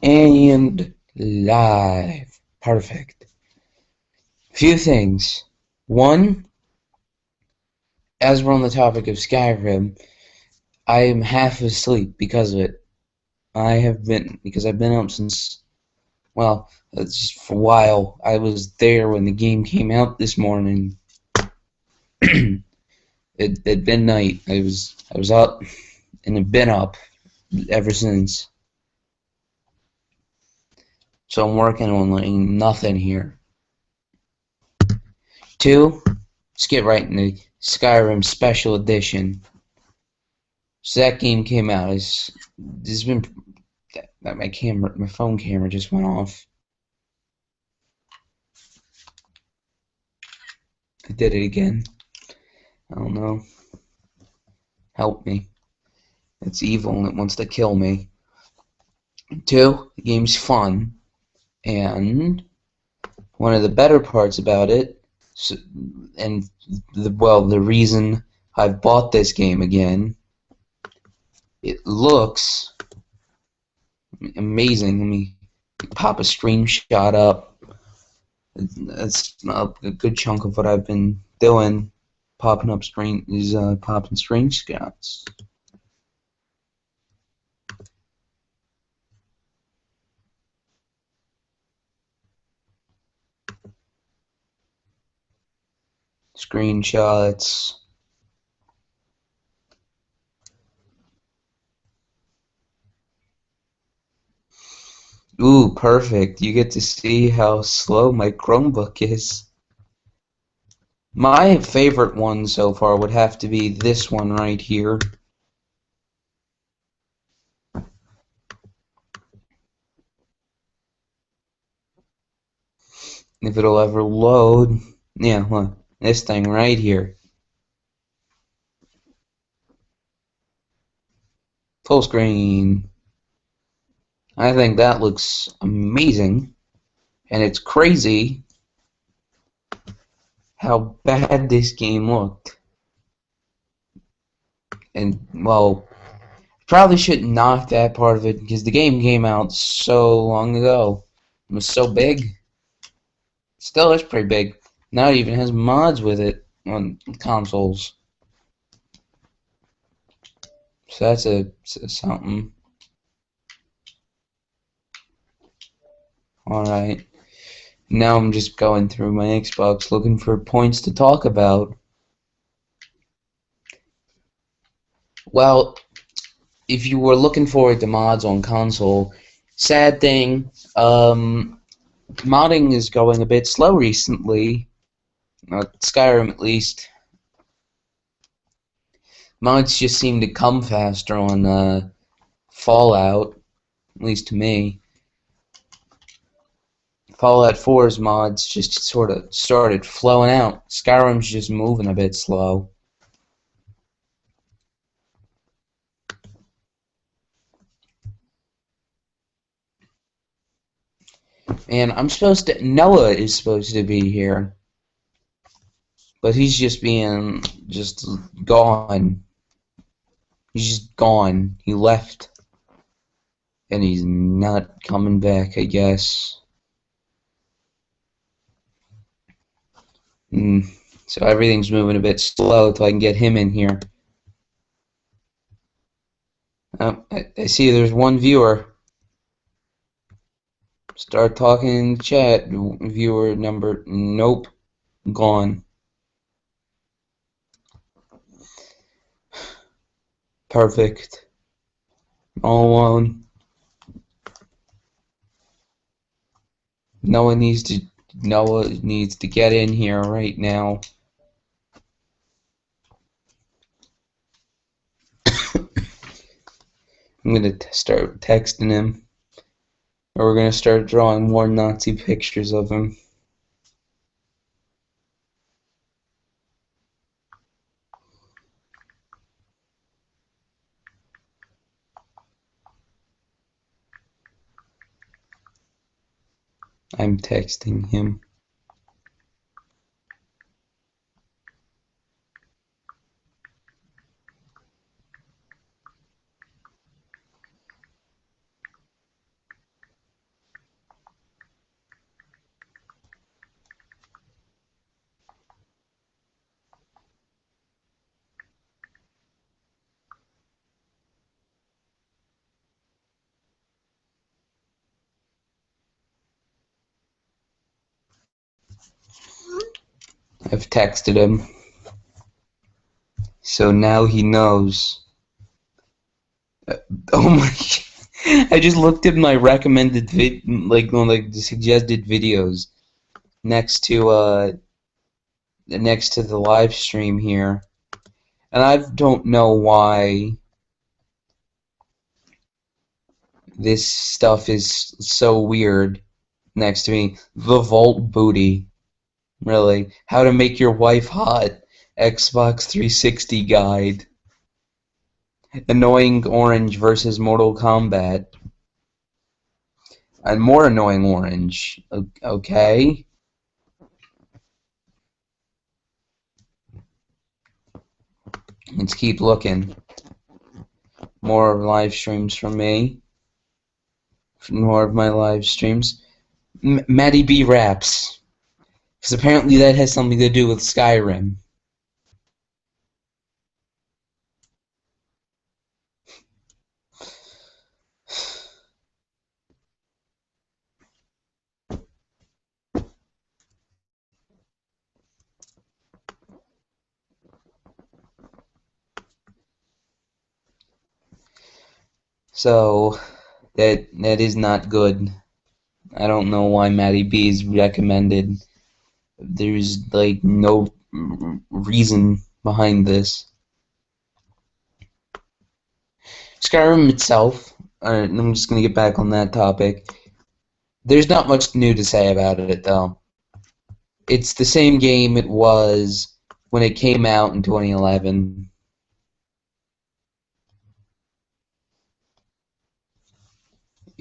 And live. Perfect. Few things. One, as we're on the topic of Skyrim, I am half asleep because of it. Because I've been up since, well, it's just for a while. I was there when the game came out this morning. At midnight. I was up and have been up ever since. So I'm working on like nothing here. Two, let's get right into Skyrim Special Edition. So that game came out. This has been that my phone camera just went off. I did it again. I don't know. Help me. It's evil and it wants to kill me. Two, the game's fun, and one of the better parts about it, and the reason I've bought this game again, it looks amazing. Let me pop a screenshot up. That's a good chunk of what I've been doing, popping screenshots. Screenshots. Ooh, perfect. You get to see how slow my Chromebook is. My favorite one so far would have to be this one right here. If it'll ever load. Yeah, look. This thing right here. Full screen. I think that looks amazing. And it's crazy how bad this game looked. And, well, probably shouldn't knock that part of it because the game came out so long ago. It was so big. Still is pretty big. Now it even has mods with it on consoles. So that's something. Alright. Now I'm just going through my Xbox looking for points to talk about. Well, if you were looking forward to mods on console, sad thing, modding is going a bit slow recently. Skyrim at least. Mods just seem to come faster on Fallout, at least to me. Fallout 4's mods just sort of started flowing out. Skyrim's just moving a bit slow. And Noah is supposed to be here. But he's just gone. He's just gone. He left. And he's not coming back, I guess. So everything's moving a bit slow until I can get him in here. I see there's one viewer. Start talking in the chat. Viewer number, nope, gone. Perfect. All alone. Noah needs to get in here right now. I'm gonna start texting him, or we're gonna start drawing more Nazi pictures of him. I'm texting him. I've texted him, so now he knows. Oh my! I just looked at my recommended like the suggested videos next to the live stream here, and I don't know why this stuff is so weird next to me. The Vault Booty, really? How to make your wife hot? Xbox 360 guide. Annoying Orange versus Mortal Kombat. And more annoying Orange. Okay. Let's keep looking. More live streams from me. More of my live streams. Maddie B raps. Because apparently that has something to do with Skyrim. So that is not good. I don't know why Maddie B is recommended. There's like no reason behind this. Skyrim itself, I'm just gonna get back on that topic. There's not much new to say about it though. It's the same game it was when it came out in 2011.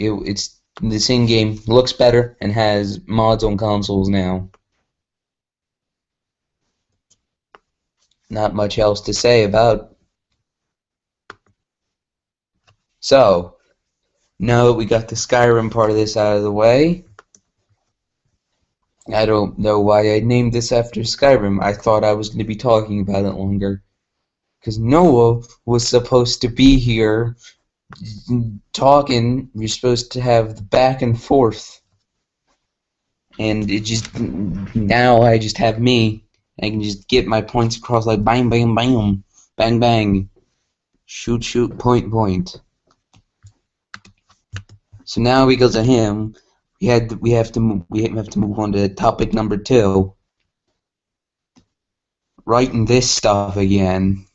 It's the same game, looks better, and has mods on consoles now. Not much else to say about. So, now that we got the Skyrim part of this out of the way, I don't know why I named this after Skyrim. I thought I was going to be talking about it longer. Because Noah was supposed to be here talking. You're supposed to have the back and forth. And it just, now I just have me. I can just get my points across like bang, bang, bang, bang, bang. Shoot, shoot, point, point. So now because of him, we have to move on to topic number 2. Writing this stuff again.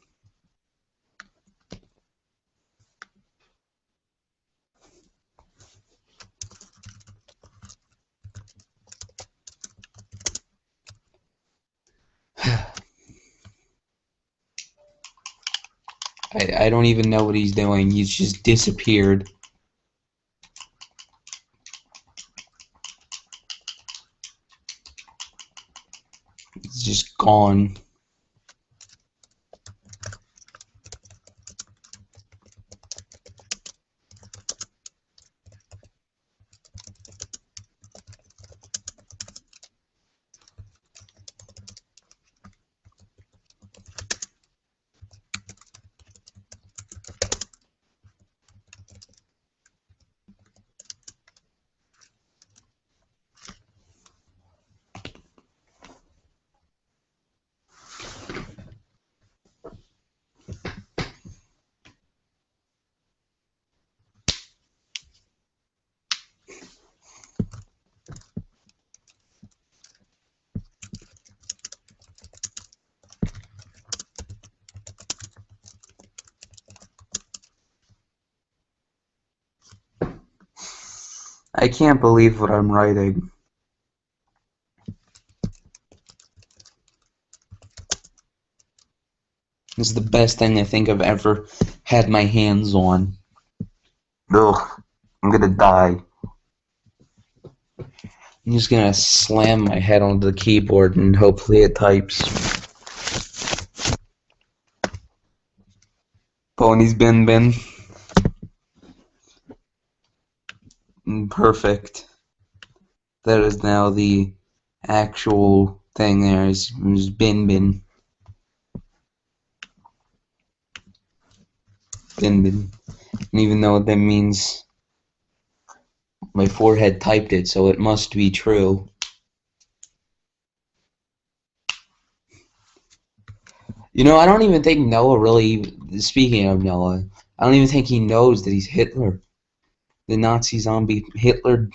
I don't even know what he's doing. He's just disappeared. He's just gone. I can't believe what I'm writing. This is the best thing I think I've ever had my hands on. Ugh, I'm gonna die. I'm just gonna slam my head onto the keyboard and hopefully it types. Pony's bin. Perfect. That is now the actual thing there is bin. Bin. And even though that means my forehead typed it, so it must be true. You know, I don't even think Noah really. Speaking of Noah, I don't even think he knows that he's Hitler, the Nazi zombie Hitler.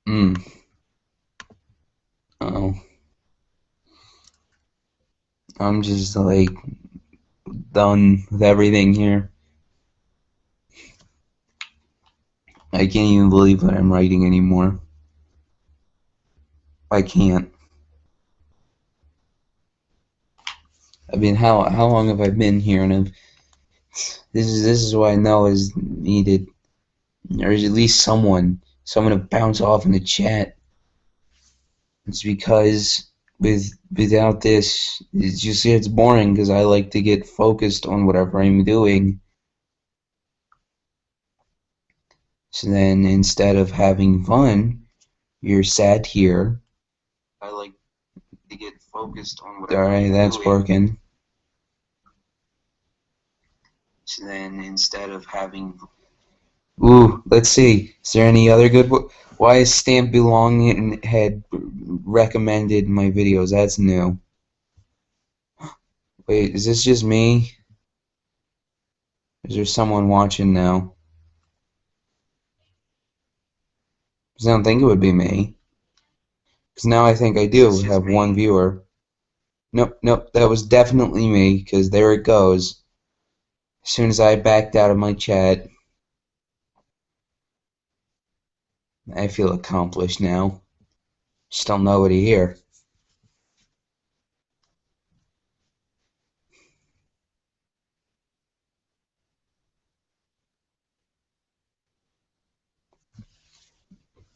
Hmm. Oh, I'm just like done with everything here. I can't even believe what I'm writing anymore. I can't. I mean, how long have I been here? And this is what I know is needed. There's at least someone to bounce off in the chat. It's because without this, it's boring because I like to get focused on whatever I'm doing. So then instead of having fun, you're sat here. I like to get focused on whatever. All right, that's working. So then instead of having, ooh, let's see. Is there any other good? Why is Stamp Belonging had recommended my videos? That's new. Wait, is this just me? Is there someone watching now? Because I don't think it would be me. Because now I think I do have one viewer. Nope, nope, that was definitely me. Because there it goes. As soon as I backed out of my chat, I feel accomplished now. Still nobody here.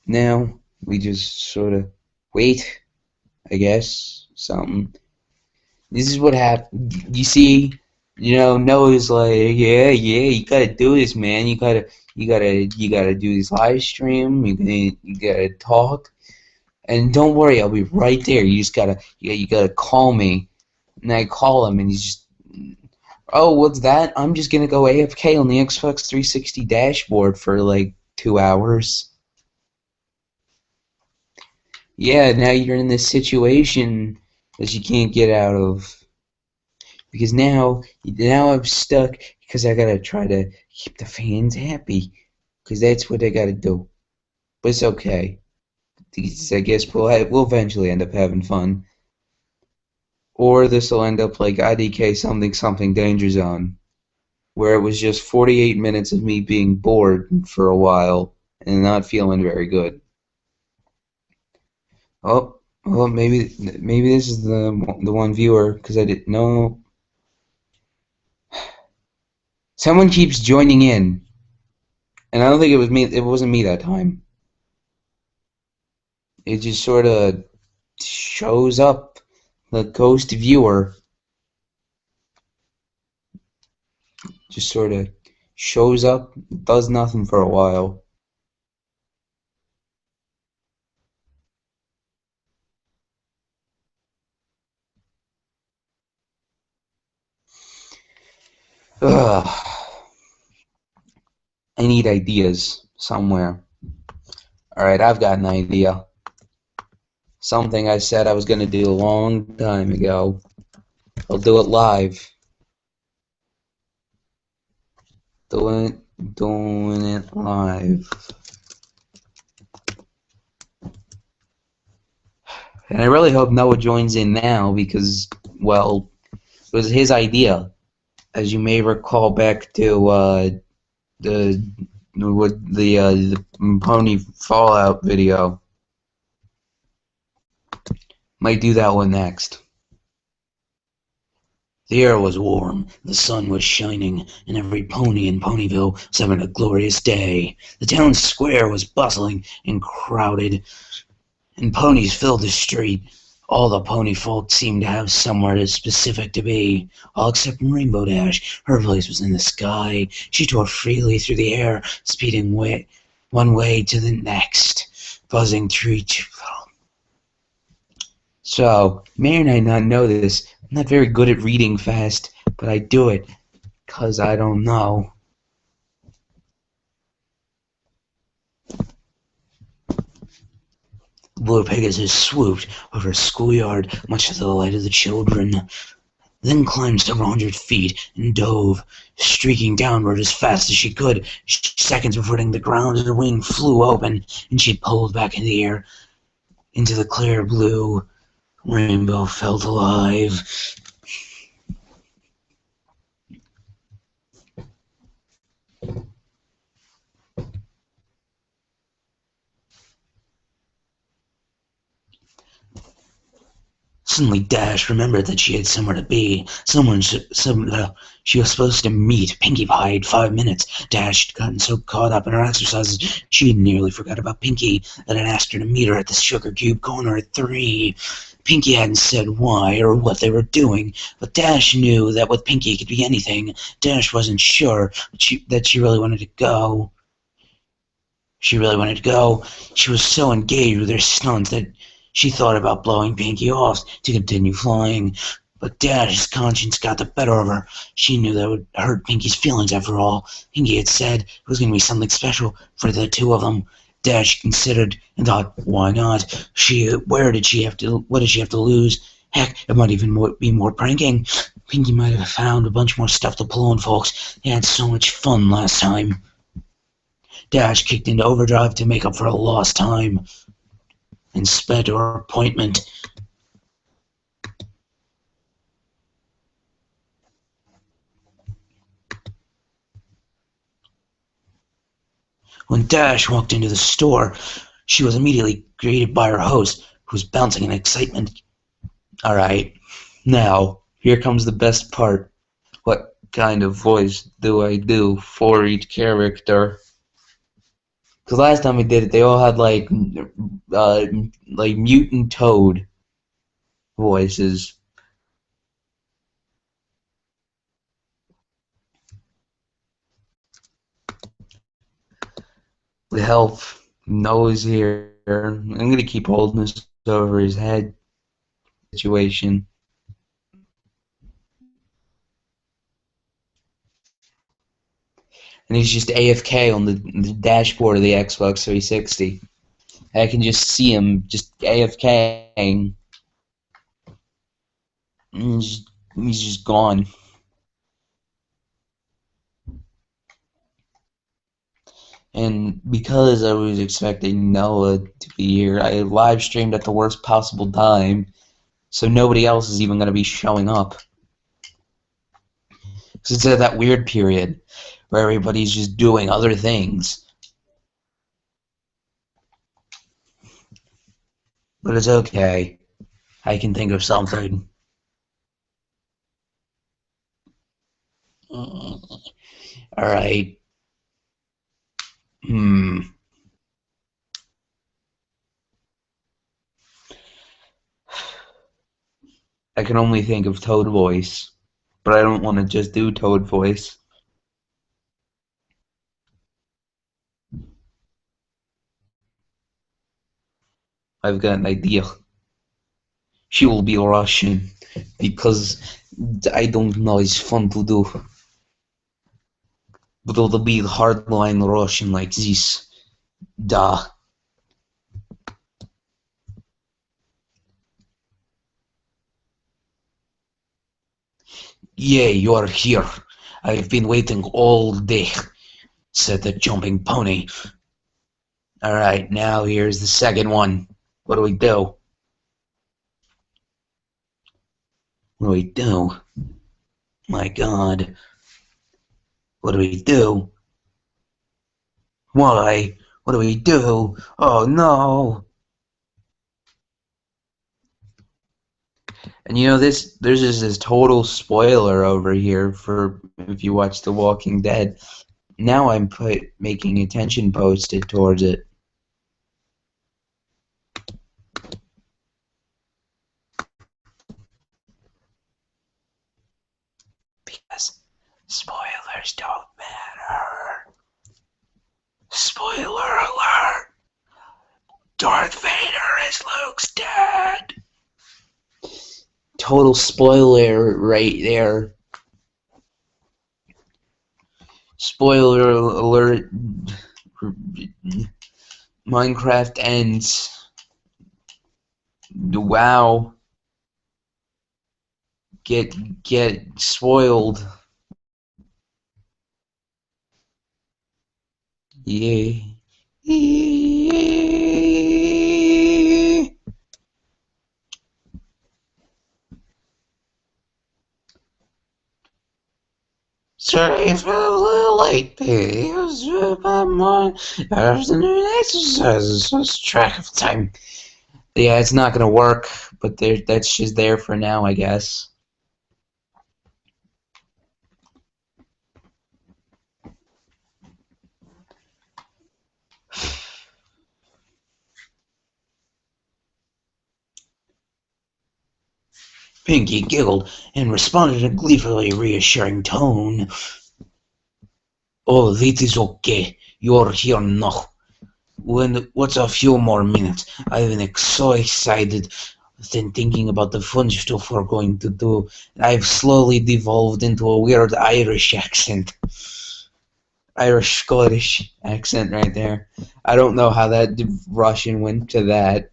Now we just sort of wait, I guess. Something. This is what happened. You see, Noah's like, yeah, you gotta do this, man. You gotta do this live stream. You gotta talk, and don't worry, I'll be right there. You just gotta, you gotta call me, and I call him, and he's just, oh, what's that? I'm just gonna go AFK on the Xbox 360 dashboard for like 2 hours. Yeah, now you're in this situation that you can't get out of. Because now I'm stuck because I gotta try to keep the fans happy because that's what I gotta do. But it's okay. I guess we'll eventually end up having fun, or this will end up like IDK something something Danger Zone, where it was just 48 minutes of me being bored for a while and not feeling very good. Oh, well, maybe this is the one viewer because I didn't know. Someone keeps joining in. And I don't think it was me. It wasn't me that time. It just sort of shows up. The ghost viewer just sort of shows up, does nothing for a while. Ugh, I need ideas somewhere. Alright, I've got an idea. Something I said I was going to do a long time ago. I'll do it live. Doing it live. And I really hope Noah joins in now because, well, it was his idea. As you may recall back to the the Pony Fallout video. Might do that one next. The air was warm, the sun was shining, and every pony in Ponyville was having a glorious day. The town square was bustling and crowded, and ponies filled the street. All the pony folk seemed to have somewhere specific to be, all except Rainbow Dash. Her place was in the sky. She tore freely through the air, speeding one way to the next, buzzing through each. So, may or may not know this. I'm not very good at reading fast, but I do it, 'cause I don't know. Blue Pegasus swooped over a schoolyard, much to the delight of the children, then climbed several hundred feet and dove, streaking downward as fast as she could. Seconds before hitting the ground, her wing flew open, and she pulled back in the air into the clear blue. Rainbow felt alive. Suddenly Dash remembered that she had somewhere to be. She was supposed to meet Pinkie Pie in 5 minutes. Dash had gotten so caught up in her exercises, she had nearly forgot about Pinkie that had asked her to meet her at the Sugar Cube corner at 3. Pinkie hadn't said why or what they were doing, but Dash knew that with Pinkie it could be anything. Dash wasn't sure that she really wanted to go. She really wanted to go. She was so engaged with her stunts that she thought about blowing Pinkie off to continue flying. But Dash's conscience got the better of her. She knew that would hurt Pinkie's feelings after all. Pinkie had said it was going to be something special for the two of them. Dash considered and thought, why not? What did she have to lose? Heck, it might even be more pranking. Pinkie might have found a bunch more stuff to pull on folks. They had so much fun last time. Dash kicked into overdrive to make up for lost time and sped to her appointment. When Dash walked into the store, she was immediately greeted by her host, who was bouncing in excitement. Alright, now, here comes the best part. What kind of voice do I do for each character? Because last time we did it, they all had like mutant Toad voices. With help, nose here. I'm gonna keep holding this over his head. Situation. And he's just AFK on the dashboard of the Xbox 360. I can just see him just AFKing. He's just gone. And because I was expecting Noah to be here, I live streamed at the worst possible time, so nobody else is even going to be showing up. Because it's at that weird period where everybody's just doing other things. But it's okay. I can think of something. Alright. I can only think of Toad voice, but I don't want to just do Toad voice. I've got an idea. She will be Russian, because I don't know, it's fun to do. but it'll be hardline Russian like this. Duh. Yeah, you're here. I've been waiting all day, said the jumping pony. Alright, now here's the second one. What do we do? What do we do? My God. What do we do? Why? What do we do? Oh no! And you know there's just this total spoiler over here for if you watch The Walking Dead. Now I'm making attention posted towards it. Because spoilers don't matter. Spoiler alert! Darth Vader is Luke's dad! Total spoiler right there. Spoiler alert. Minecraft ends. Wow. Get spoiled. Yeah. Sorry if I'm a little late, baby. I was afternoon exercises. Lost track of time. Yeah, it's not gonna work, but that's just there for now, I guess. Pinky giggled and responded in a gleefully reassuring tone. Oh, that is okay. You're here now. What's a few more minutes? I've been so excited than thinking about the fun stuff we're going to do. I've slowly devolved into a weird Irish accent. Irish-Scottish accent right there. I don't know how that Russian went to that.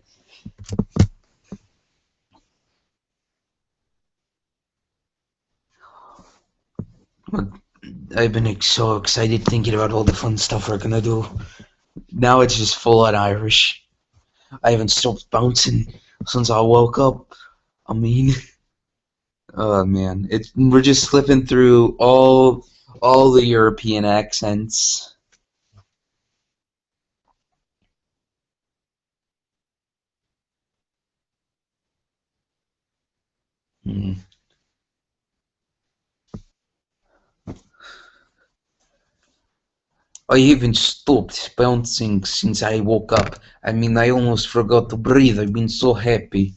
I've been so excited thinking about all the fun stuff we're gonna do. Now it's just full on Irish. I haven't stopped bouncing since I woke up. I mean, oh man, we're just slipping through all the European accents. I haven't stopped bouncing since I woke up. I mean, I almost forgot to breathe. I've been so happy.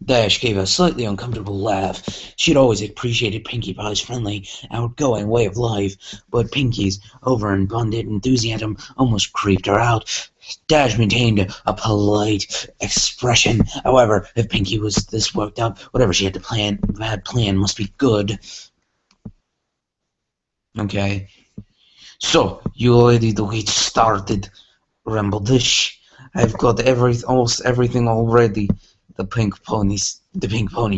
Dash gave a slightly uncomfortable laugh. She'd always appreciated Pinkie Pie's friendly, outgoing way of life, but Pinkie's overabundant enthusiasm almost creeped her out. Dash maintained a polite expression. However, if Pinkie was this worked up, whatever she had planned must be good. Okay. So, you ready to get started, Rambledish? I've got almost everything already. The pink pony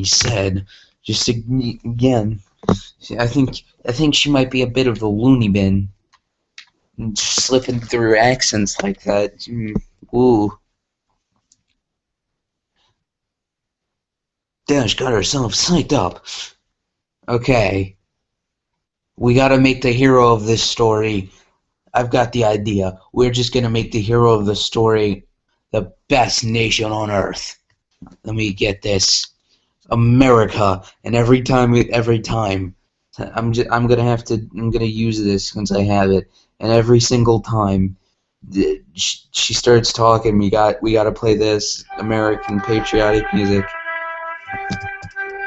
said. Just again, I think she might be a bit of a loony bin, just slipping through accents like that. Ooh. Dash got herself psyched up. Okay, we gotta make the hero of this story. I've got the idea. We're just gonna make the hero of the story the best nation on earth. Let me get this. America, and every time I'm gonna use this since I have it, and every single time she starts talking, we gotta play this American patriotic music.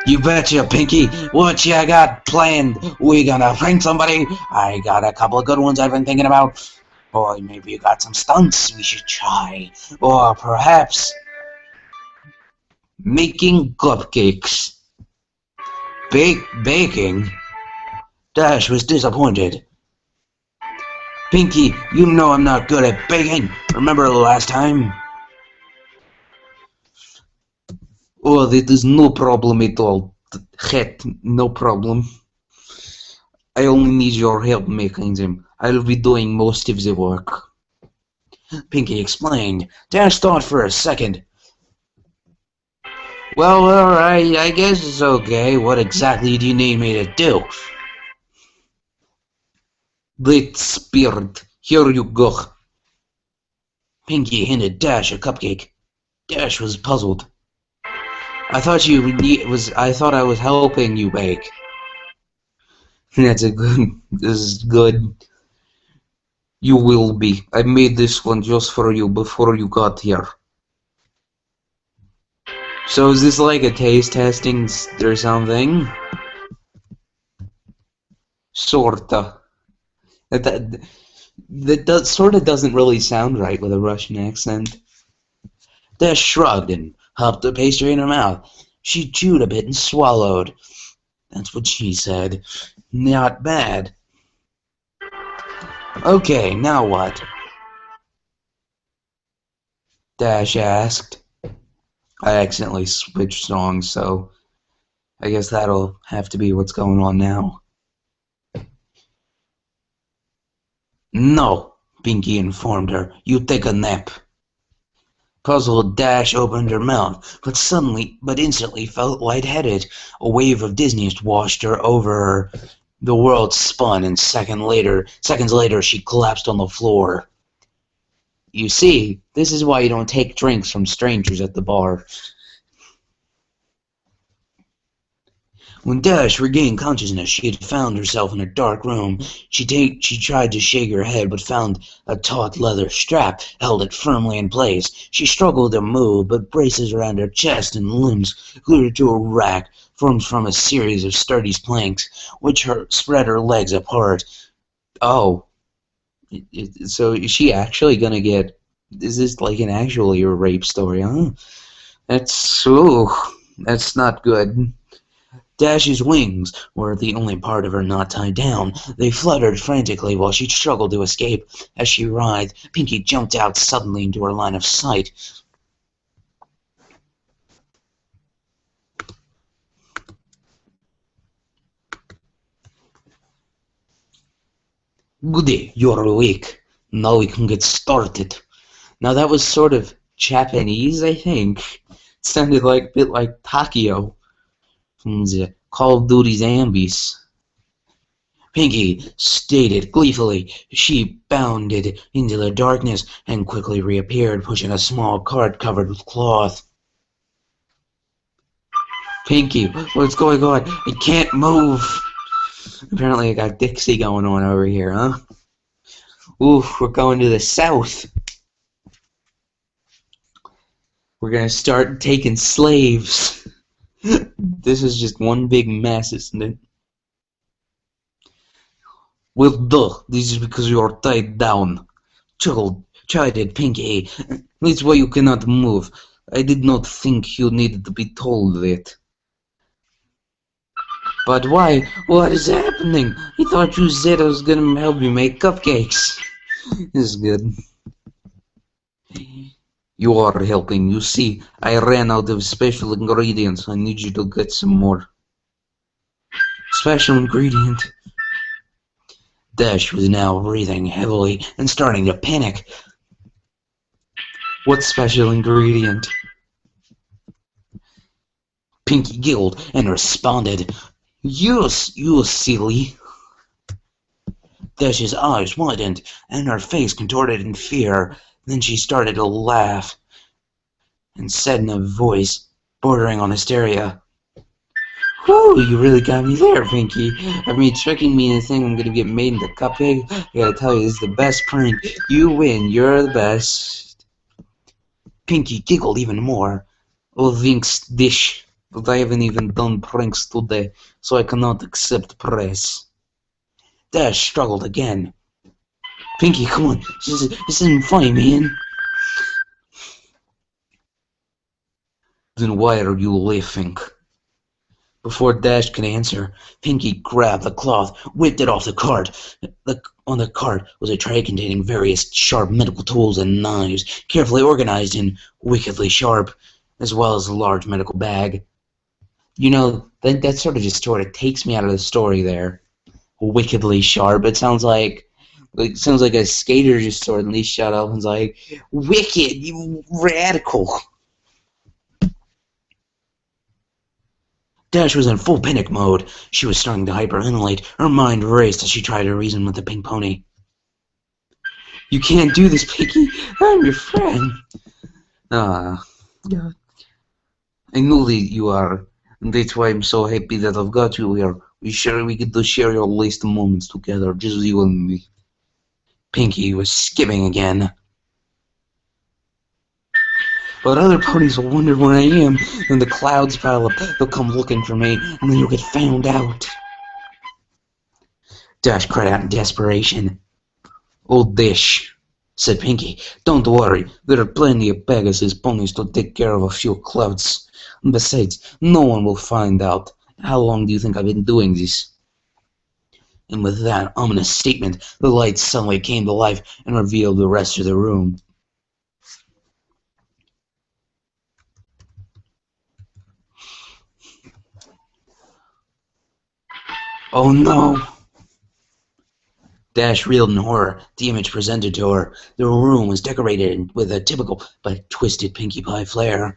You betcha, Pinky. What you got planned? We gonna prank somebody? I got a couple of good ones I've been thinking about. Boy, maybe you got some stunts we should try, or perhaps making cupcakes. Baking? Dash was disappointed. Pinky, you know I'm not good at baking. Remember the last time? Oh, that is no problem at all. Het, no problem. I only need your help making them. I'll be doing most of the work. Pinky explained. Dash thought for a second. Well, alright, I guess it's okay. What exactly do you need me to do? Great spirit, here you go. Pinky handed Dash a cupcake. Dash was puzzled. I thought I was helping you bake. This is good. You will be. I made this one just for you before you got here. So is this like a taste testing or something? Sorta. That sort of doesn't really sound right with a Russian accent. Dash shrugged and hopped the pastry in her mouth. She chewed a bit and swallowed. That's what she said. Not bad. Okay, now what? Dash asked. I accidentally switched songs, so I guess that'll have to be what's going on now. No, Pinky informed her. You take a nap. Puzzled, Dash opened her mouth, but instantly felt lightheaded. A wave of dizziness washed her over her. The world spun, and seconds later, she collapsed on the floor. You see, this is why you don't take drinks from strangers at the bar. When Dash regained consciousness, she had found herself in a dark room. She tried to shake her head, but found a taut leather strap held it firmly in place. She struggled to move, but braces around her chest and limbs glued to a rack formed from a series of sturdy planks, which spread her legs apart. Oh. So is she actually gonna get... Is this like an actually a rape story, huh? That's not good. Dash's wings were the only part of her not tied down. They fluttered frantically while she struggled to escape. As she writhed, Pinky jumped out suddenly into her line of sight. Goody, you're awake. Now we can get started. Now that was sort of Japanese, I think. It sounded like a bit like Takio from the Call of Duty Zombies. Pinky stated gleefully. She bounded into the darkness and quickly reappeared, pushing a small cart covered with cloth. Pinky, what's going on? I can't move. Apparently I got Dixie going on over here, huh? Oof, we're going to the south. We're gonna start taking slaves. This is just one big mess, isn't it? Well, duh, this is because you are tied down. Chided Pinky. That's why you cannot move. I did not think you needed to be told that. But why? What is happening? I thought you said I was gonna help you make cupcakes. This is good. You are helping. You see, I ran out of special ingredients. I need you to get some more. Special ingredient? Dash was now breathing heavily and starting to panic. What special ingredient? Pinky giggled and responded, You silly. Dash's eyes widened and her face contorted in fear. Then she started to laugh and said in a voice bordering on hysteria, Whew, you really got me there, Pinky. I mean, tricking me into thinking I'm gonna get made into cupcake. I gotta tell you, this is the best prank. You win. You're the best. Pinky giggled even more. Oh, thanks, dish. But I haven't even done pranks today, so I cannot accept praise. Dash struggled again. Pinky, come on. This isn't funny, man. Then why are you laughing? Before Dash could answer, Pinky grabbed the cloth, whipped it off the cart. On the cart was a tray containing various sharp medical tools and knives, carefully organized and wickedly sharp, as well as a large medical bag. You know, that sort of takes me out of the story there. Wickedly sharp. It sounds like a skater just suddenly shut up and's like, "Wicked, you radical." Dash was in full panic mode. She was starting to hyperventilate. Her mind raced as she tried to reason with the pink pony. "You can't do this, Pinky. I'm your friend." Yeah. I know that you are, and that's why I'm so happy that I've got you here. We get to share your last moments together, just you and me. Pinky was skipping again. "But other ponies will wonder where I am, and the clouds pile up. They'll come looking for me, and then you'll get found out." Dash cried out in desperation. "Old dish," said Pinky. "Don't worry, there are plenty of Pegasus ponies to take care of a few clouds. And besides, no one will find out. How long do you think I've been doing this?" And with that ominous statement, the lights suddenly came to life and revealed the rest of the room. "Oh no!" Dash reeled in horror. The image presented to her. The room was decorated with a typical but twisted Pinkie Pie flair.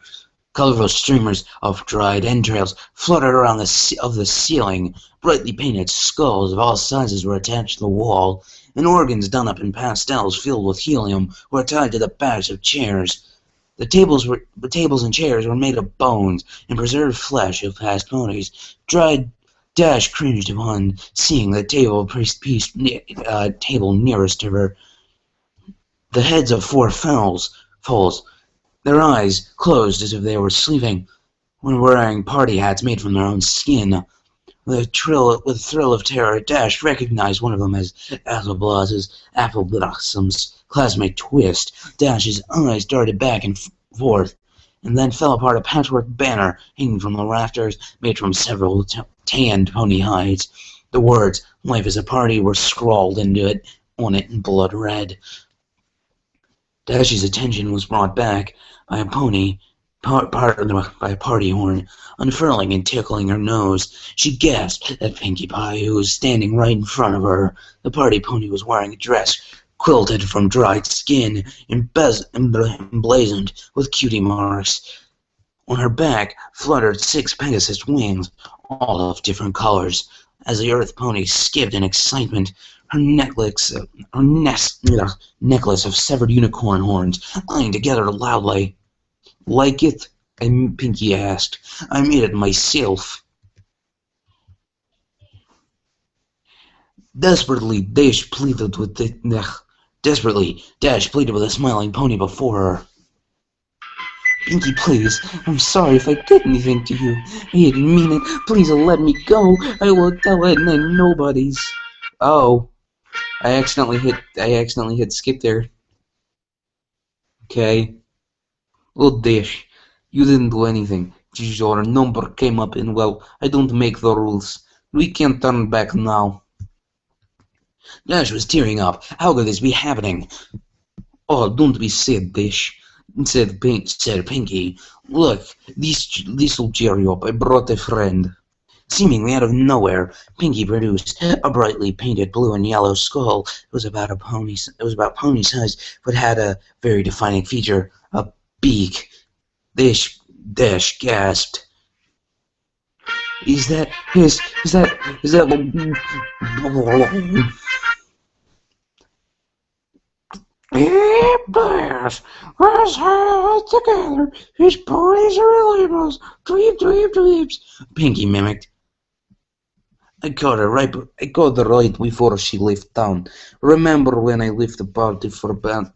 Colorful streamers of dried entrails fluttered around the ceiling. Brightly painted skulls of all sizes were attached to the wall, and organs done up in pastels filled with helium were tied to the backs of chairs. The tables and chairs were made of bones and preserved flesh of past ponies. Dash cringed upon seeing the table nearest to her. The heads of four foals, their eyes closed as if they were sleeping, were wearing party hats made from their own skin. With a thrill of terror, Dash recognized one of them as Apple Blossom's classmate Twist. Dash's eyes darted back and forth, and then fell upon a patchwork banner hanging from the rafters, made from several tanned pony hides. The words "Life is a Party" were scrawled on it in blood red. Dash's attention was brought back by a pony, by a party horn, unfurling and tickling her nose. She gasped at Pinkie Pie, who was standing right in front of her. The party pony was wearing a dress quilted from dried skin, emblazoned with cutie marks. On her back fluttered 6 Pegasus wings, all of different colors. As the Earth pony skipped in excitement, her necklace of severed unicorn horns lying together loudly. "Like it?" Pinky asked. "I made it myself." Desperately, Dash pleaded with a smiling pony before her. "Pinky, please, I'm sorry if I did anything to you. I didn't mean it. Please let me go. I won't tell it and nobody's." Oh, I accidentally hit skip there. Okay. "Oh, Dash, you didn't do anything. Just your number came up and well, I don't make the rules. We can't turn back now." Dash was tearing up. How could this be happening? "Oh, don't be sad, Dash," said Pinky. "Look, this will cheer you up. I brought a friend." Seemingly out of nowhere, Pinky produced a brightly painted blue and yellow skull. It was about pony size, but had a very defining feature: a beak. Dash gasped. Is that? "Yeah, boys, let's all together. His ponies are labels. Dweebs," Pinky mimicked. I caught her right before she left town. Remember when I left the party for about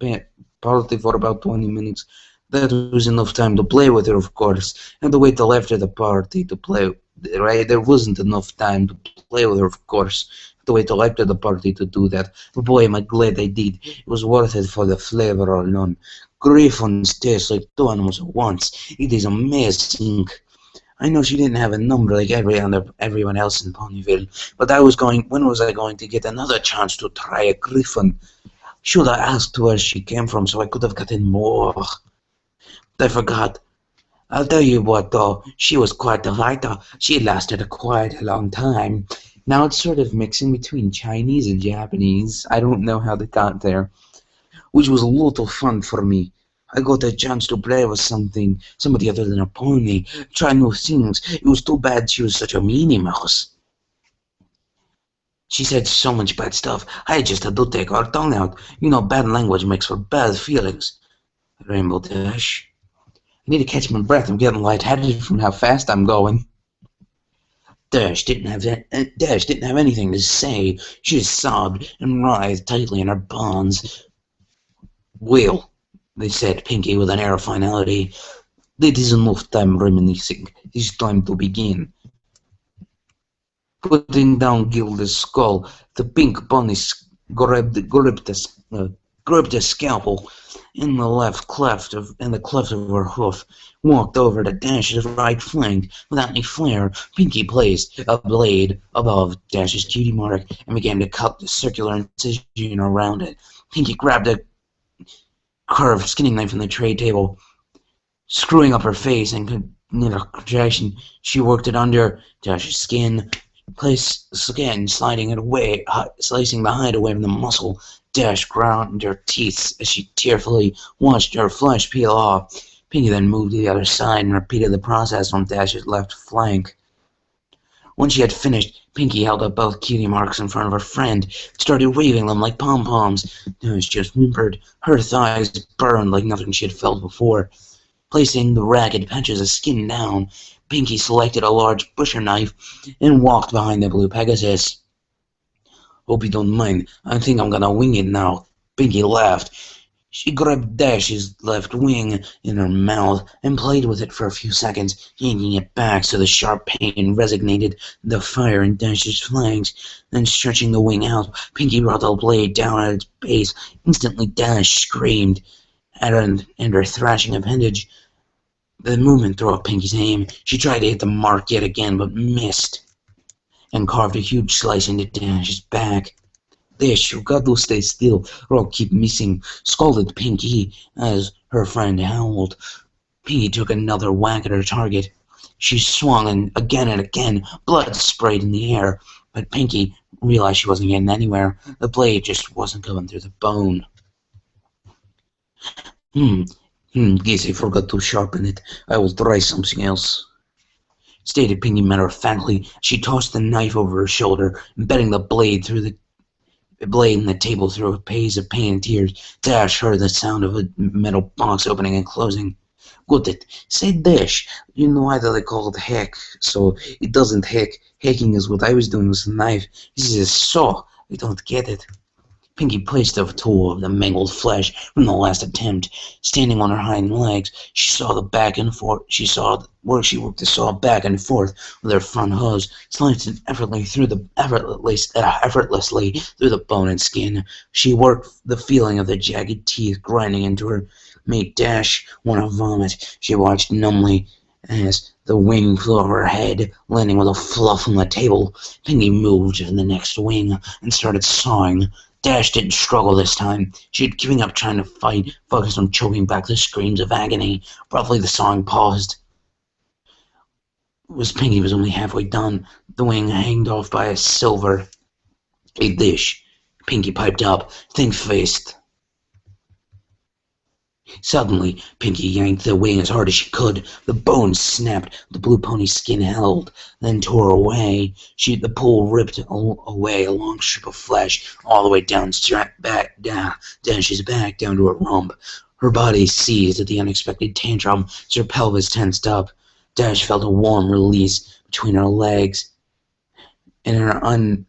20 minutes? That was enough time to play with her, of course. And to wait till after the party to play. Right? There wasn't enough time to play with her, of course. To wait till after the party to do that. But boy, am I glad I did. It was worth it for the flavor alone. Griffons taste like 2 animals at once. It is amazing. I know she didn't have a number like everyone else in Ponyville, but when was I going to get another chance to try a griffin? Should have asked where she came from so I could have gotten more. I forgot. I'll tell you what though, she was quite a fighter. She lasted quite a long time. Now it's sort of mixing between Chinese and Japanese. I don't know how they got there. Which was a lot of fun for me. I got a chance to play with somebody other than a pony, try new things. It was too bad she was such a Minnie Mouse. She said so much bad stuff, I just had to take her tongue out. You know, bad language makes for bad feelings. Rainbow Dash. I need to catch my breath. I'm getting lightheaded from how fast I'm going. Dash didn't have anything to say. She just sobbed and writhed tightly in her bonds. Well, they said Pinky with an air of finality, "That is enough time reminiscing. It's time to begin." Putting down Gilda's skull, the pink bunny grabbed a scalpel in the cleft of her hoof, walked over to Dash's right flank without any flair. Pinky placed a blade above Dash's cutie mark and began to cut the circular incision around it. Pinky grabbed a curved skinning knife from the tray table, screwing up her face and in a contraction. She worked it under Dash's skin, slicing the hide away from the muscle. Dash ground her teeth as she tearfully watched her flesh peel off. Pinky then moved to the other side and repeated the process on Dash's left flank. When she had finished, Pinky held up both cutie marks in front of her friend and started waving them like pom-poms. Dash just whimpered. Her thighs burned like nothing she had felt before. Placing the ragged patches of skin down, Pinky selected a large butcher knife and walked behind the blue Pegasus. "Hope you don't mind. I think I'm gonna wing it now." Pinky laughed. She grabbed Dash's left wing in her mouth and played with it for a few seconds, yanking it back so the sharp pain resignated the fire in Dash's flanks. Then stretching the wing out, Pinky brought the blade down at its base. Instantly Dash screamed at her and her thrashing appendage. The movement threw off Pinky's aim. She tried to hit the mark yet again, but missed, and carved a huge slice into Dash's back. "Dash, you got to stay still, or I'll keep missing," scolded Pinky as her friend howled. Pinky took another whack at her target. She swung, and again, blood sprayed in the air, but Pinky realized she wasn't getting anywhere. The blade just wasn't going through the bone. Guess I forgot to sharpen it. I will try something else," stated Pinky matter-of-factly. She tossed the knife over her shoulder, embedding the blade in the table through a haze of pain and tears. Dash heard the sound of a metal box opening and closing. "Got it. Say, Dash, you know why they call it hack, so it doesn't hack. Hacking is what I was doing with the knife. This is a saw. I don't get it." Pinky placed a tool of the mangled flesh from the last attempt. Standing on her hind legs, she saw the back and forth. She worked the saw back and forth with her front hooves, slicing effortlessly through the bone and skin. She worked the feeling of the jagged teeth grinding into her, made Dash want to vomit. She watched numbly as the wing flew over her head, landing with a fluff on the table. Pinky moved to the next wing and started sawing. Dash didn't struggle this time. She had given up trying to fight, focused on choking back the screams of agony. Abruptly, the sawing paused. Pinky was only halfway done, the wing hanged off by a silver. "A dish," Pinky piped up, thin-faced. Suddenly, Pinky yanked the wing as hard as she could. The bones snapped, the blue pony's skin held, then tore away. The pull ripped away a long strip of flesh, all the way down Dash's back, down to her rump. Her body seized at the unexpected tantrum as her pelvis tensed up. Dash felt a warm release between her legs, and I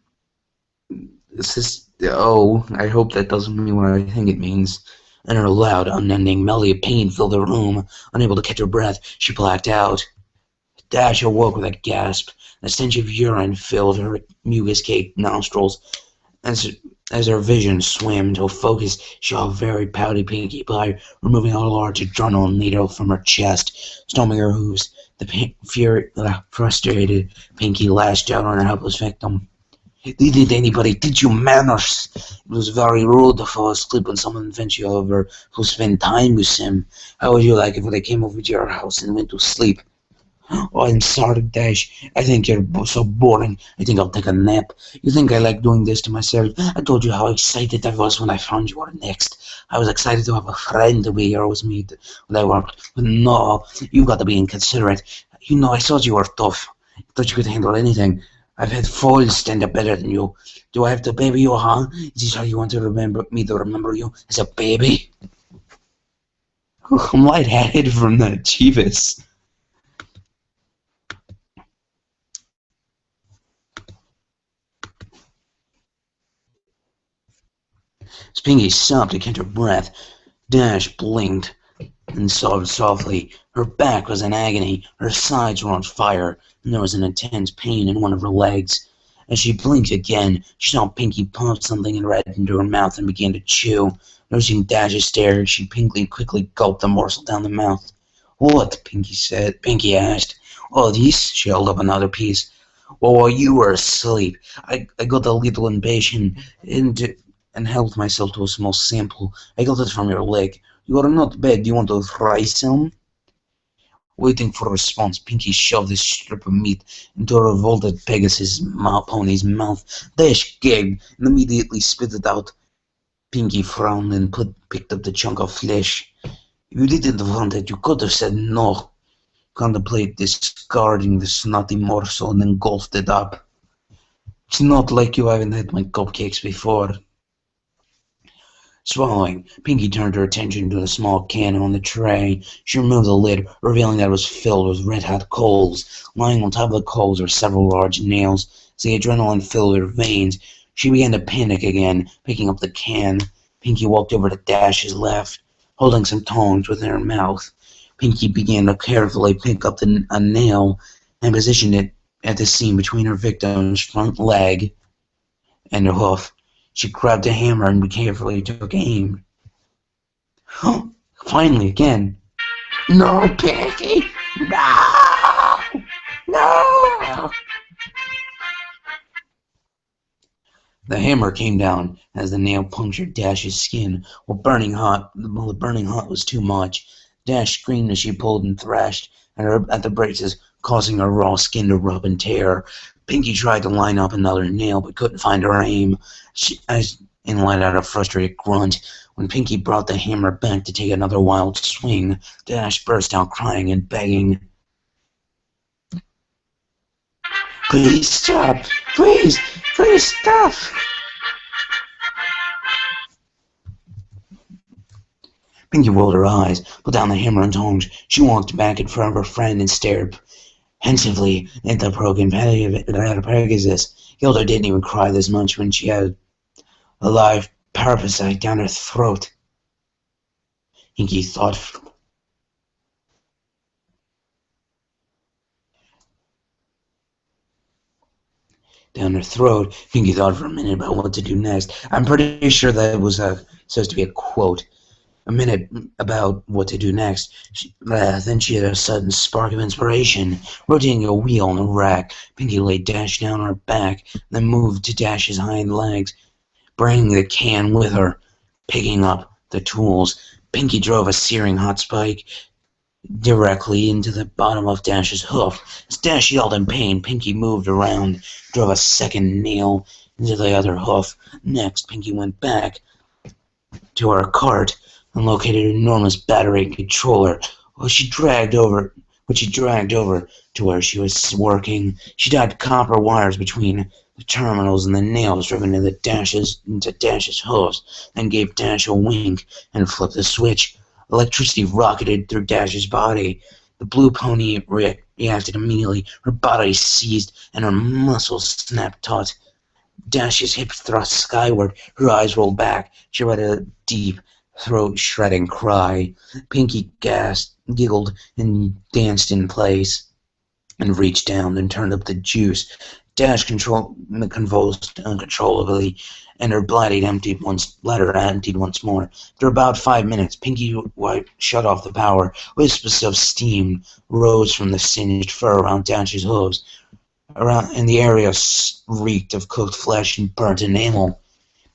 hope that doesn't mean what I think it means. And her loud, unending melody of pain filled the room. Unable to catch her breath, she blacked out. Dash awoke with a gasp. A stench of urine filled her mucus-caked nostrils. As her vision swam into focus, she saw a very pouty Pinkie Pie removing a large adrenal needle from her chest, stomping her hooves. Frustrated, Pinky lashed out on her helpless victim. Didn't anybody teach you manners? It was very rude to fall asleep when someone invites you over to spend time with him. How would you like it if they came over to your house and went to sleep? Oh, I'm sorry, Dash. I think you're so boring. I think I'll take a nap. You think I like doing this to myself? I told you how excited I was when I found you were next. I was excited to have a friend to be here with me when I worked. But no, you got to be inconsiderate. You know, I thought you were tough. I thought you could handle anything. I've had foils stand up better than you. Do I have to baby you, huh? Is this how you want to remember me to remember you? As a baby? I'm lightheaded from that, Chivas. Pinky sobbed to catch her breath. Dash blinked and sobbed softly. Her back was in agony, her sides were on fire, and there was an intense pain in one of her legs. As she blinked again, she saw Pinky pump something red into her mouth and began to chew. Noticing Dash's stare, she quickly gulped the morsel down the mouth. What? Pinky asked. Oh, this? She held up another piece. Well, while you were asleep, I got a little impatient and helped myself to a small sample. I got it from your leg. You are not bad. Do you want to try some? Waiting for a response, Pinky shoved this strip of meat into a revolted Pegasus pony's mouth. Dash gagged and immediately spit it out. Pinky frowned and picked up the chunk of flesh. If you didn't want it, you could have said no. Contemplated discarding the snotty morsel and then gulped it up. It's not like you haven't had my cupcakes before. Swallowing, Pinky turned her attention to the small can on the tray. She removed the lid, revealing that it was filled with red-hot coals. Lying on top of the coals were several large nails. As the adrenaline filled her veins, she began to panic again, picking up the can. Pinky walked over to Dash's left, holding some tongs within her mouth. Pinky began to carefully pick up a nail and position it at the seam between her victim's front leg and her hoof. She grabbed a hammer and carefully took aim. Finally, again. No, Pinky! No! No! The hammer came down as the nail punctured Dash's skin. While the burning hot was too much, Dash screamed as she pulled and thrashed at the braces, causing her raw skin to rub and tear. Pinky tried to line up another nail, but couldn't find her aim. And let out a frustrated grunt. When Pinky brought the hammer back to take another wild swing, Dash burst out crying and begging. Please stop! Please! Please stop! Pinky rolled her eyes, put down the hammer and tongs. She walked back in front of her friend and stared pensively at the broken Pegasus. Hilda didn't even cry this much when she had a live parasite down her throat. Pinky thought. Pinky thought for a minute about what to do next. I'm pretty sure that was supposed to be a quote. A minute about what to do next. Then she had a sudden spark of inspiration. Rotating a wheel on the rack, Pinky laid Dash down on her back, then moved to Dash's hind legs, bringing the can with her. Picking up the tools, Pinky drove a searing hot spike directly into the bottom of Dash's hoof. As Dash yelled in pain, Pinky moved around, drove a second nail into the other hoof. Next, Pinky went back to her cart and located an enormous battery controller, which she dragged over to where she was working. She tied copper wires between the terminals and the nails driven into Dash's hooves, then gave Dash a wink and flipped the switch. Electricity rocketed through Dash's body. The blue pony reacted immediately. Her body seized and her muscles snapped taut. Dash's hips thrust skyward. Her eyes rolled back. She let a deep, throat-shredding cry. Pinky gasped, giggled, and danced in place. and reached down and turned up the juice. Dash convulsed uncontrollably, and her bladder emptied once more. After about 5 minutes, Pinky shut off the power. Wisps of steam rose from the singed fur around Dash's hooves. And the area reeked of cooked flesh and burnt enamel.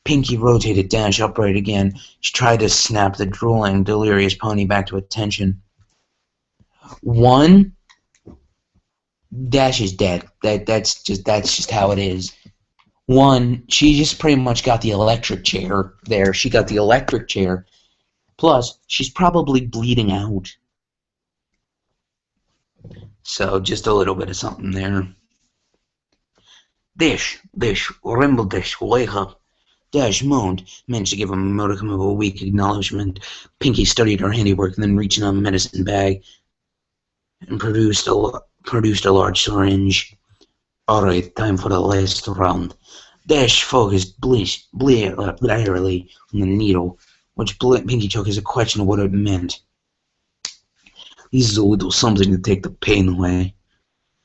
Pinky rotated Dash upright again. She tried to snap the drooling, delirious pony back to attention. One, Dash is dead. That's just how it is. One, she just pretty much got the electric chair there. She got the electric chair. Plus, she's probably bleeding out. So, just a little bit of something there. Dish, Rimble Dish, wake up. Dash moaned, managed to give him a modicum of a weak acknowledgement. Pinky studied her handiwork, and then reached in a medicine bag and produced a large syringe. Alright, time for the last round. Dash focused blearily on the needle, which Pinky took as a question of what it meant. This is a little something to take the pain away,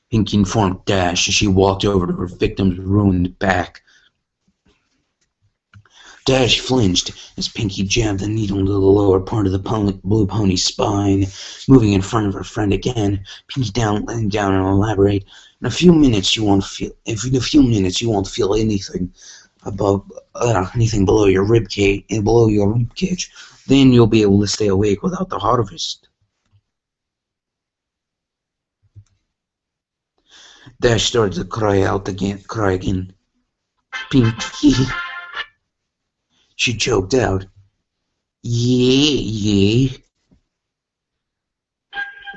Pinky informed Dash as she walked over to her victim's ruined back. Dash flinched as Pinky jabbed the needle into the lower part of the blue pony's spine, moving in front of her friend again. Pinky laying down and elaborate. In a few minutes you won't feel anything anything below your ribcage. Then you'll be able to stay awake without the harvest. Dash started to cry again. Pinky. She choked out. Yeah.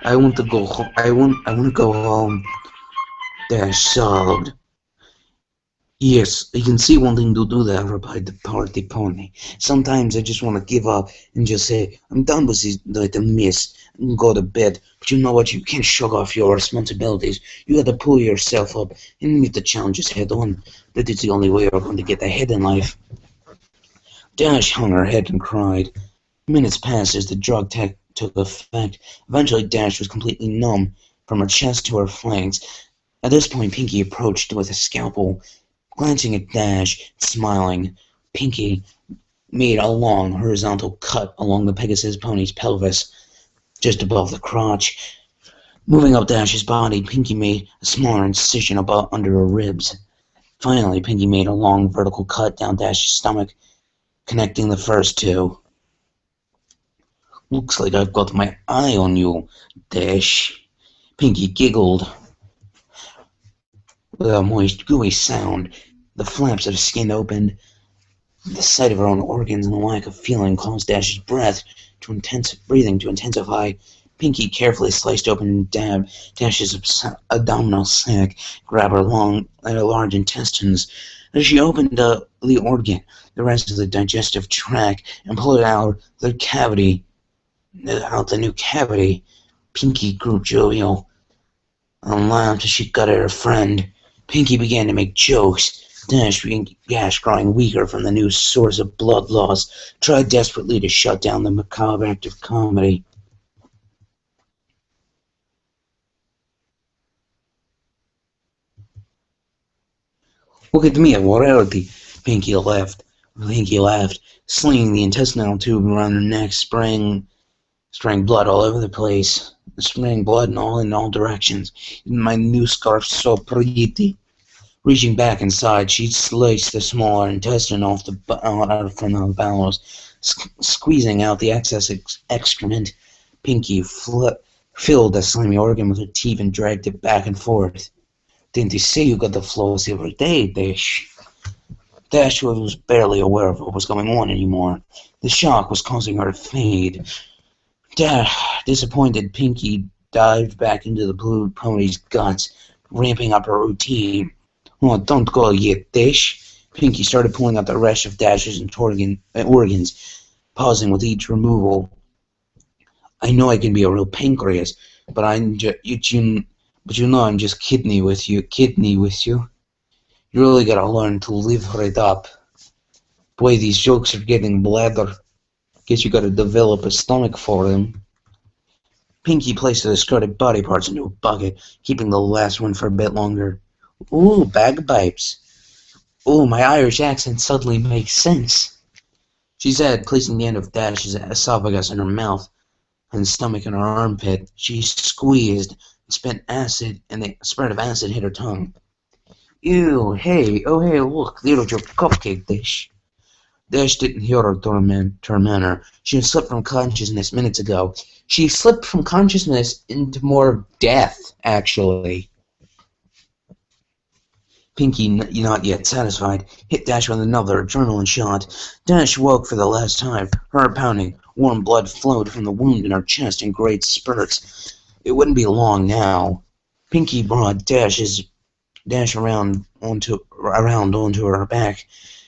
I want to go home. I want to go home. Dash sobbed. Yes, I can see wanting to do that, replied the party pony. Sometimes I just want to give up and just say, I'm done with the mess and go to bed. But you know what? You can't shrug off your responsibilities. You got to pull yourself up and meet the challenges head on. That is the only way you're going to get ahead in life. Dash hung her head and cried. Minutes passed as the drug took effect. Eventually, Dash was completely numb from her chest to her flanks. At this point, Pinky approached with a scalpel. Glancing at Dash, smiling, Pinky made a long, horizontal cut along the Pegasus pony's pelvis, just above the crotch. Moving up Dash's body, Pinky made a smaller incision under her ribs. Finally, Pinky made a long, vertical cut down Dash's stomach, connecting the first two. Looks like I've got my eye on you, Dash. Pinky giggled. With a moist, gooey sound, the flaps of skin opened. The sight of her own organs and the lack of feeling caused Dash's breathing to intensify. Pinky carefully sliced open Dash's abdominal sac, grabbed her large intestines. As she opened the organ, the rest of the digestive tract, and pulled out the new cavity, Pinky grew jovial and laughed as she gutted her friend. Pinky began to make jokes. Dash, growing weaker from the new source of blood loss, tried desperately to shut down the macabre act of comedy. Look at me, a rarity, Pinky laughed, slinging the intestinal tube around her neck, spraying blood all over the place, spraying blood in all directions. My new scarf's so pretty. Reaching back inside, she sliced the smaller intestine out from the bowels, squeezing out the excess excrement. Pinky filled the slimy organ with her teeth and dragged it back and forth. Didn't you say you got the flows every day, Dash? Dash was barely aware of what was going on anymore. The shock was causing her to fade. Disappointed, Pinky dived back into the blue pony's guts, ramping up her routine. Oh, don't go yet, Dash. Pinky started pulling out the rest of Dash's organs, pausing with each removal. I know I can be a real pancreas, but I'm just kidney with you. You really gotta learn to live right up. Boy, these jokes are getting bladder. Guess you gotta develop a stomach for them. Pinky placed the discarded body parts into a bucket, keeping the last one for a bit longer. Ooh, bagpipes. Ooh, my Irish accent suddenly makes sense, she said, placing the end of Dash's esophagus in her mouth and stomach in her armpit. She squeezed and spent acid, and the spread of acid hit her tongue. Ew, hey, oh hey, look, there was your cupcake dish. Dash didn't hear her tormentor. She had slipped from consciousness minutes ago. She slipped from consciousness into more death, actually. Pinky, not yet satisfied, hit Dash with another adrenaline shot. Dash woke for the last time, heart pounding. Warm blood flowed from the wound in her chest in great spurts. It wouldn't be long now. Pinky brought Dash around onto her back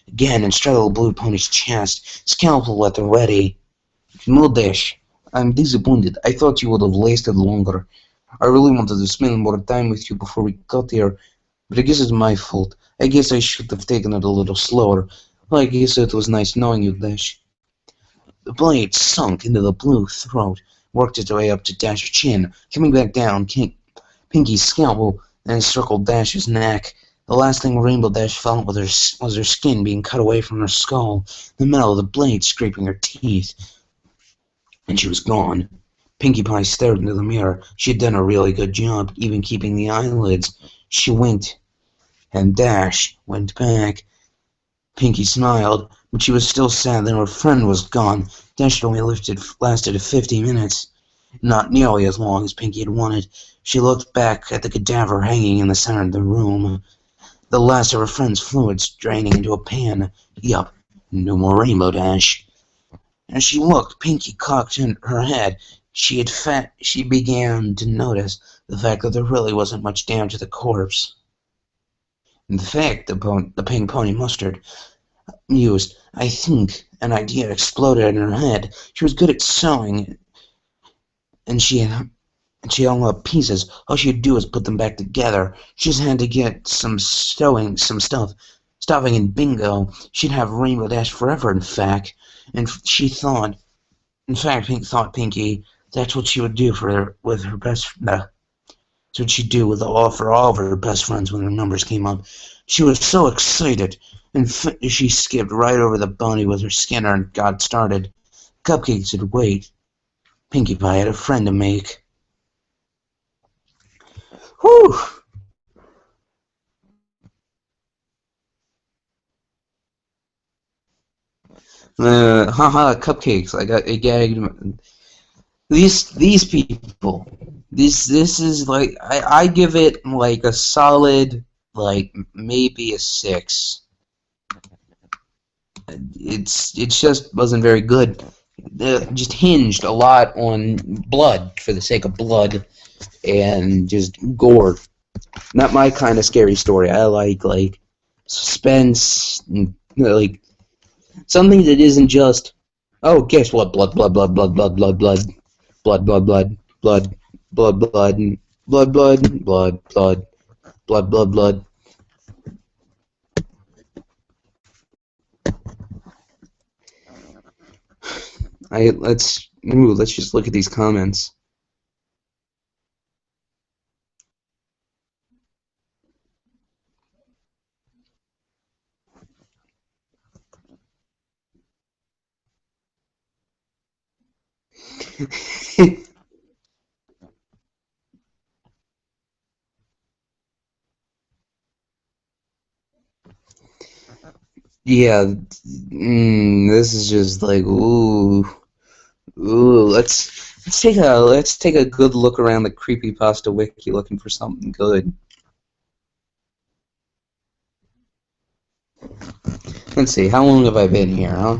again and straddled the blue pony's chest, scalpel at the ready. No, Dash, I'm disappointed. I thought you would have lasted longer. I really wanted to spend more time with you before we got here, but I guess it's my fault. I guess I should have taken it a little slower. I guess it was nice knowing you, Dash. The blade sunk into the blue throat, worked its way up to Dash's chin, coming back down, Pinky's scalpel, and circled Dash's neck. The last thing Rainbow Dash felt was her skin being cut away from her skull, the metal of the blade scraping her teeth, and she was gone. Pinkie Pie stared into the mirror. She had done a really good job, even keeping the eyelids. She winked, and Dash went back. Pinkie smiled, but she was still sad that her friend was gone. Dash had only lasted 50 minutes, not nearly as long as Pinkie had wanted. She looked back at the cadaver hanging in the center of the room, the last of her friend's fluids draining into a pan. Yup, no more Rainbow Dash. As she looked, Pinkie cocked her head. She began to notice the fact that there really wasn't much damage to the corpse. In fact, the pink pony mustard mused. I think an idea exploded in her head. She was good at sewing, and she hung up pieces. All she'd do was put them back together. She just had to get some stuffing, and bingo, she'd have Rainbow Dash forever, in fact. And she thought, Pinkie, that's what she would do with her best. That's what she'd do with for all of her best friends when their numbers came up. She was so excited, and she skipped right over the bunny with her Skinner and got started. Cupcakes would wait. Pinkie Pie had a friend to make. Whew! Haha, cupcakes. I gagged. These people. This is like I give it like a solid like maybe a 6. It just wasn't very good. Just hinged a lot on blood for the sake of blood and just gore. Not my kind of scary story. I like suspense and like something that isn't just, oh, guess what? Blood, blood, blood, blood, blood, blood, blood, blood, blood, blood, blood, blood, blood, blood, blood, blood, blood, blood, blood, blood. Let's just look at these comments. Yeah, this is just like ooh. Let's take a good look around the creepypasta wiki looking for something good. Let's see, how long have I been here, huh?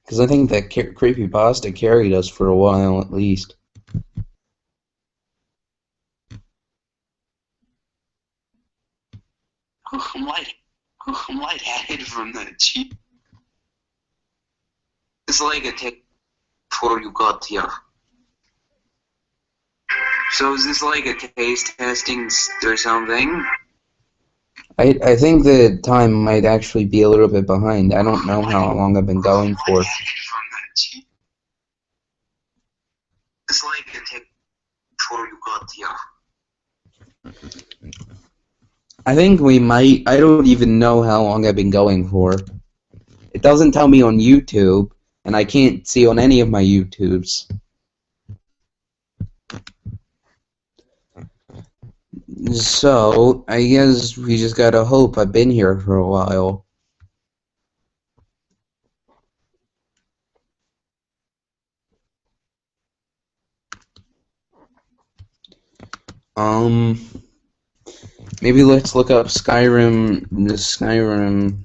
Because I think that creepypasta carried us for a while at least. I'm lightheaded from the cheap. It's like a taste before you got here. So is this like a taste testing or something? I think the time might actually be a little bit behind. I don't know how long I've been going for. I think we might. I don't even know how long I've been going for. It doesn't tell me on YouTube, and I can't see on any of my YouTubes. So, I guess we just gotta hope I've been here for a while. Maybe let's look up Skyrim, the Skyrim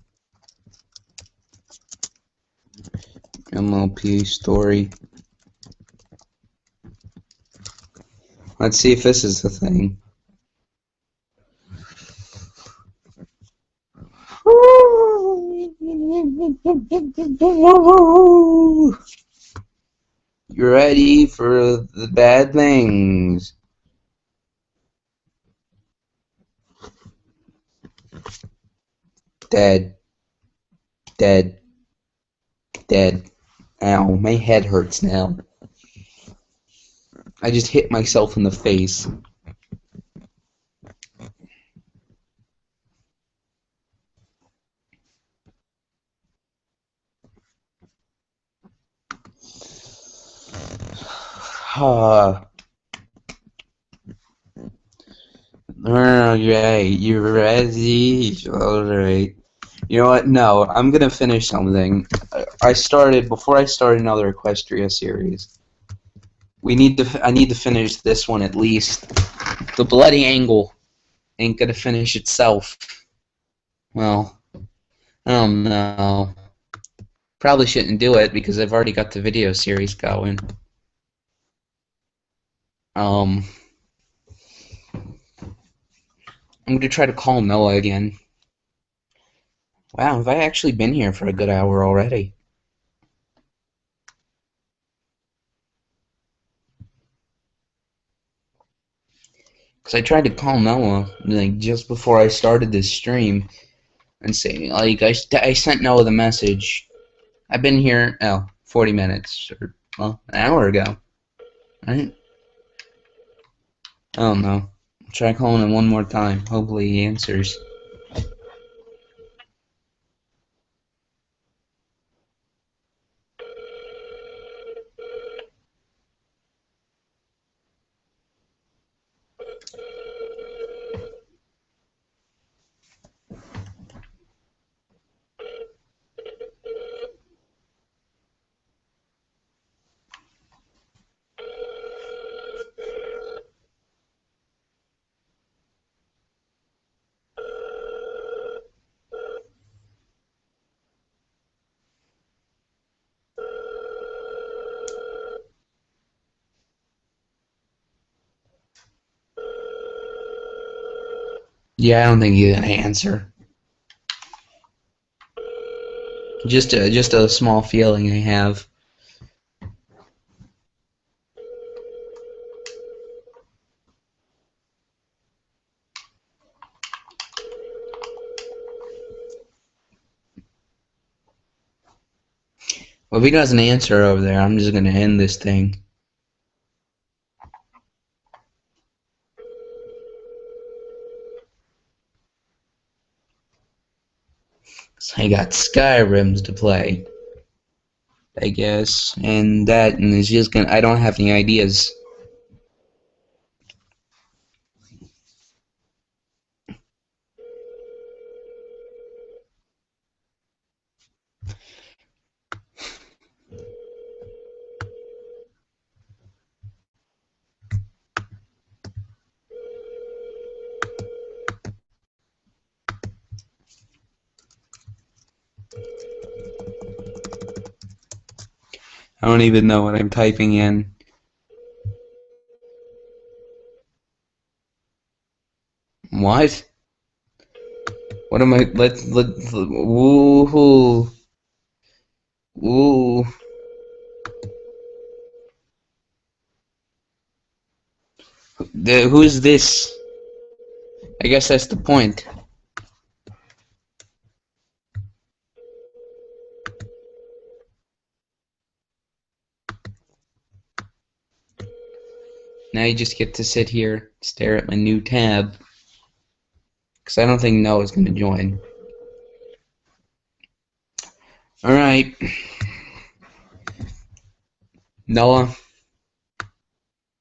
MLP story. Let's see if this is the thing. You ready for the bad things? Dead. Dead. Dead. Ow, my head hurts now. I just hit myself in the face. Alright, you ready? Alright. You know what? No, I'm gonna finish something. Before I start another Equestria series. I need to finish this one at least. The Bloody Angle ain't gonna finish itself. Well, I don't know. Probably shouldn't do it because I've already got the video series going. I'm gonna try to call Noah again. Wow, have I actually been here for a good hour already? Because I tried to call Noah, like, just before I started this stream, and say, like, I sent Noah the message. I've been here, 40 minutes, or, well, an hour ago. Right? I don't know. I'll try calling him one more time. Hopefully he answers. Yeah, I don't think he's gonna answer. Just a small feeling I have. Well, if he doesn't answer over there, I'm just gonna end this thing. So I got Skyrims to play, I guess, and it's just gonna. I don't have any ideas. I don't even know what I'm typing in. What? What am I? Woohoo! Ooh. Who's this? I guess that's the point. Now you just get to sit here, stare at my new tab. Because I don't think Noah's going to join. Alright. Noah,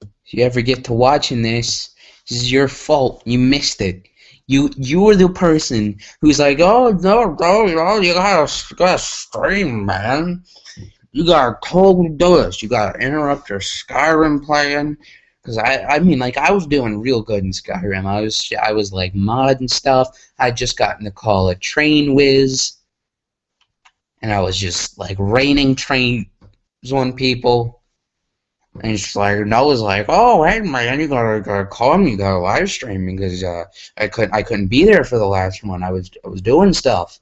if you ever get to watching this is your fault. You missed it. You were the person who's like, oh, no, you gotta stream, man. You gotta totally do this. You gotta interrupt your Skyrim playing. Cause I mean, like, I was doing real good in Skyrim. I was like modding stuff. I just gotten to call a train whiz, and I was just like raining trains on people. And it's like Noah's like, oh, hey man, you gotta call me, you gotta live stream because I couldn't be there for the last one. I was doing stuff.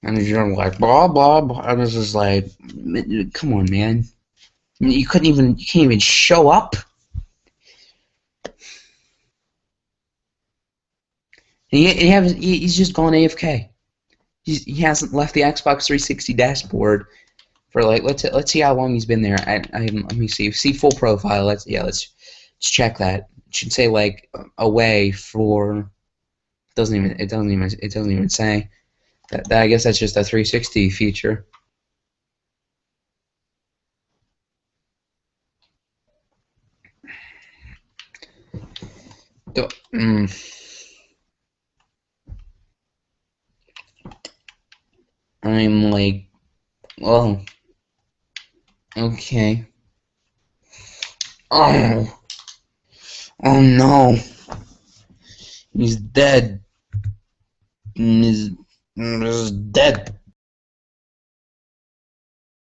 And you're like, blah blah blah. I was just like, come on, man. You can't even show up. And he's just gone AFK. He hasn't left the Xbox 360 dashboard for like let's see how long he's been there. Let me see full profile. Let's check that. It should say like away for. It doesn't even say. That I guess that's just a 360 feature. I'm like, well, okay. Oh no, he's dead. He's dead.